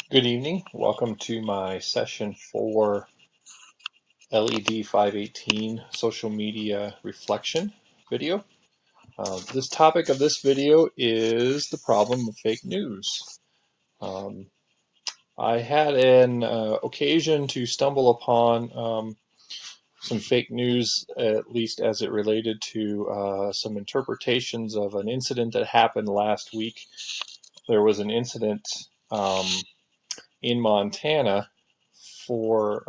Good evening. Welcome to my session for LED 518 social media reflection video. This topic of this video is the problem of fake news. Um, I had an occasion to stumble upon some fake news, at least as it related to some interpretations of an incident that happened last week. There was an incident in Montana for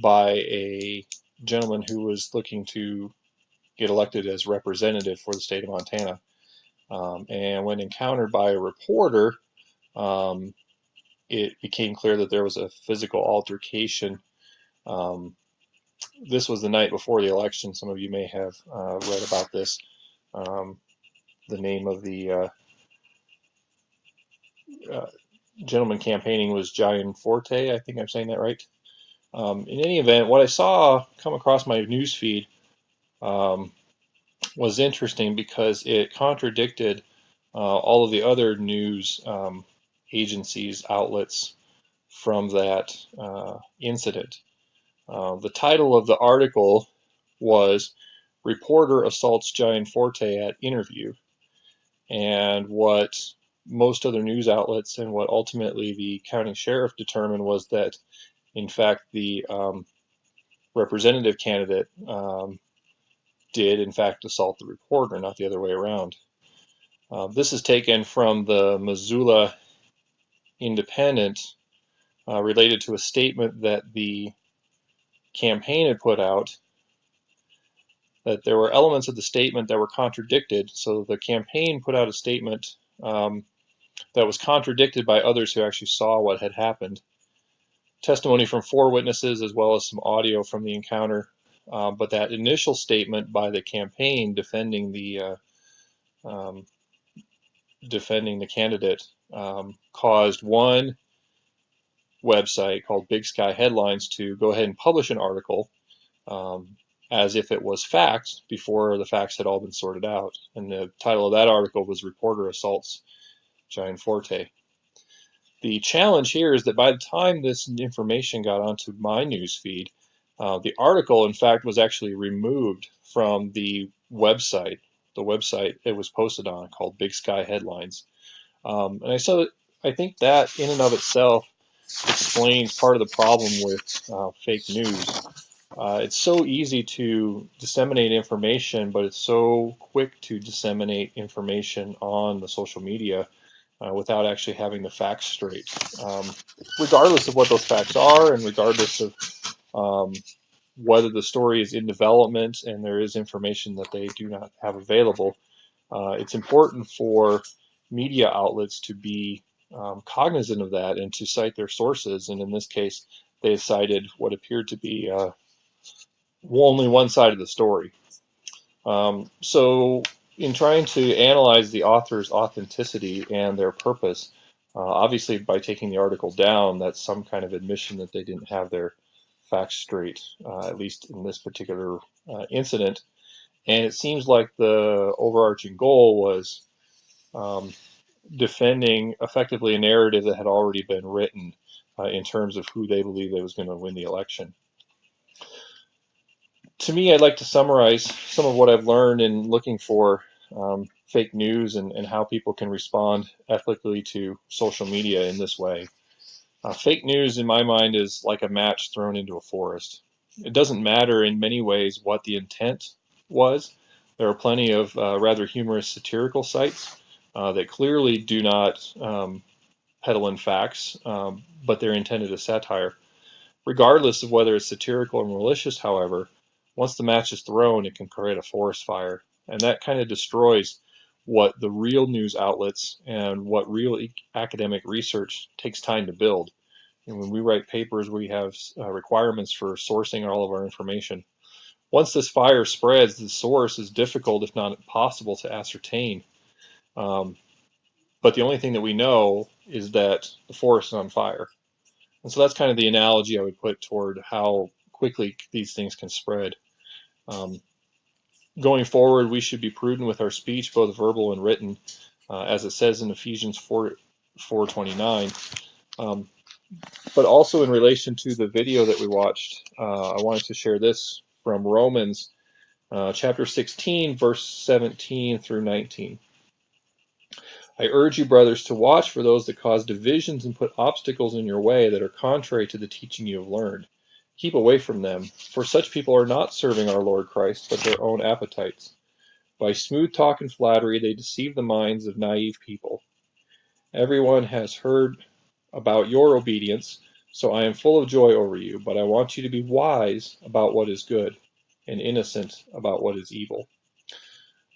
by a gentleman who was looking to get elected as representative for the state of Montana. And when encountered by a reporter, um, it became clear that there was a physical altercation. Um, this was the night before the election. Some of you may have read about this. Um, the name of the uh, gentleman campaigning was Gianforte. I think I'm saying that right. In any event, what I saw come across my news feed um, was interesting because it contradicted all of the other news agencies, outlets from that incident. The title of the article was Reporter Assaults Gianforte at Interview. And what most other news outlets and what ultimately the county sheriff determined was that, in fact, the representative candidate did, in fact, assault the reporter, not the other way around. This is taken from the Missoula Independent related to a statement that the campaign had put out, that there were elements of the statement that were contradicted. So the campaign put out a statement that was contradicted by others who actually saw what had happened. Testimony from 4 witnesses as well as some audio from the encounter. But that initial statement by the campaign defending um, the candidate caused one website called Big Sky Headlines to go ahead and publish an article as if it was fact before the facts had all been sorted out. And the title of that article was Reporter Assaults Gianforte. The challenge here is that by the time this information got onto my news feed, the article, in fact, was actually removed from the website it was posted on, called Big Sky Headlines. I think that in and of itself explains part of the problem with fake news. It's so easy to disseminate information, but it's so quick to disseminate information on the social media without actually having the facts straight. Um, Regardless of what those facts are, and regardless of um, whether the story is in development and there is information that they do not have available, it's important for media outlets to be cognizant of that and to cite their sources. And in this case, they cited what appeared to be only one side of the story. So, in trying to analyze the author's authenticity and their purpose, obviously by taking the article down, that's some kind of admission that they didn't have their facts straight, at least in this particular incident. And it seems like the overarching goal was um, defending effectively a narrative that had already been written in terms of who they believed they was going to win the election. To me, I'd like to summarize some of what I've learned in looking for fake news and how people can respond ethically to social media in this way. Fake news, in my mind, is like a match thrown into a forest. It doesn't matter in many ways what the intent was. There are plenty of rather humorous satirical sites that clearly do not peddle in facts, but they're intended as satire. Regardless of whether it's satirical or malicious, however, once the match is thrown, it can create a forest fire. And that kind of destroys what the real news outlets and what real academic research takes time to build. And when we write papers, we have requirements for sourcing all of our information. Once this fire spreads, the source is difficult, if not impossible, to ascertain. Um, but the only thing that we know is that the forest is on fire. And so that's kind of the analogy I would put toward how quickly these things can spread. Um, Going forward, we should be prudent with our speech, both verbal and written, as it says in Ephesians 4:29. Um, but also in relation to the video that we watched, I wanted to share this from Romans chapter 16, verse 17 through 19. I urge you, brothers, to watch for those that cause divisions and put obstacles in your way that are contrary to the teaching you have learned. Keep away from them, for such people are not serving our Lord Christ, but their own appetites. By smooth talk and flattery, they deceive the minds of naive people. Everyone has heard about your obedience, so I am full of joy over you, but I want you to be wise about what is good and innocent about what is evil.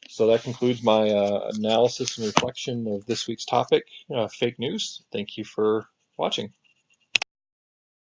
So that concludes my analysis and reflection of this week's topic, fake news. Thank you for watching.